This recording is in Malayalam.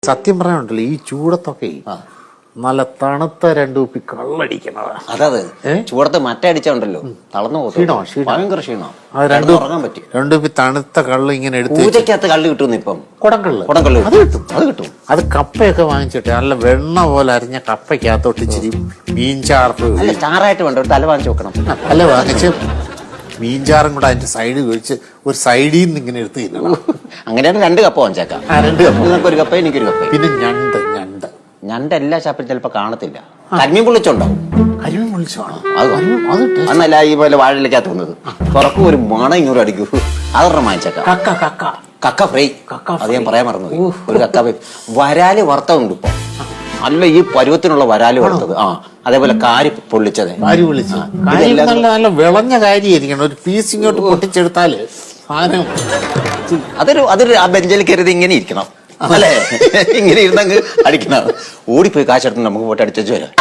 സത്യം പറയാനുണ്ടല്ലോ ഈ ചൂടത്തൊക്കെ നല്ല തണുത്ത രണ്ടു കുപ്പി കള്ളടിക്കണതാ. അതെ ചൂടത്ത് മറ്റടിച്ചുണ്ടല്ലോ തളർന്നു പോകും, ഭയങ്കര ക്ഷീണം. ഉറങ്ങാൻ പറ്റി. രണ്ടു കുപ്പി തണുത്ത കള്ള് ഇങ്ങനെ എടുത്ത് പൂജക്കകത്ത് കള്ള് കിട്ടുന്നു ഇപ്പം. കുടംകള്ള് അത് കിട്ടും. അത് കപ്പയൊക്കെ വാങ്ങിച്ചിട്ട് നല്ല വെണ്ണ പോലെ അരിഞ്ഞ കപ്പയ്ക്കകത്തോട്ട് ഇച്ചിരി മീൻ ചാർത്ത് ചാറായിട്ട് വേണ്ട, ഒരു തല വാങ്ങിച്ചു വെക്കണം. അല്ല വാങ്ങിച്ച് മീൻചാറും കൂടെ അതിന്റെ സൈഡ് കഴിച്ച് ഒരു സൈഡിൽ നിന്ന് ഇങ്ങനെ എടുത്ത് തിന്നണം. അങ്ങനെയാണ് 2 കപ്പ വാങ്ങിച്ചേക്കാം. 2 കപ്പ. നിങ്ങൾക്ക് ഒരു കപ്പ, എനിക്കൊരു കപ്പ. പിന്നെ ഞണ്ട് എല്ലാ ഷാപ്പിലും ചിലപ്പോ കാണത്തില്ല. കരിമീൻ പൊള്ളിച്ചുണ്ടാവും. കരിമീൻ പൊള്ളിച്ചാണോ? അന്നല്ല ഈ പോലെ വാഴയിലേക്കകത്ത് വന്നത് തുറക്കും, ഒരു മണം ഇങ്ങോട്ട് അടിക്കൂ. അതൊരെണ്ണം വാങ്ങിച്ചേക്കാം. കക്ക ഫ്രൈ, അത് ഞാൻ പറയാൻ മറന്നു. ഒരു കക്ക ഫ്രൈ. വരാല് വറുത്തതുണ്ട് ഇപ്പൊ, അല്ല ഈ പരുവത്തിനുള്ള വരാല് വറുത്തത്. അതേപോലെ കാരി പൊള്ളിച്ചത്. നല്ല വിളഞ്ഞ കാര്യമായിരിക്കണം. ഒരു പീസ് ഇങ്ങോട്ട് പൊട്ടിച്ചെടുത്താല് അതൊരു ആ ബെഞ്ചിൽ കയറിയത് ഇങ്ങനെ ഇരിക്കണം, അല്ലേ? ഇങ്ങനെ ഇരുന്നങ്ങ് അടിക്കണം. ഓടിപ്പോയി കാശെടുത്ത് നമുക്ക് പോയിട്ട് അടിച്ചു വരാം.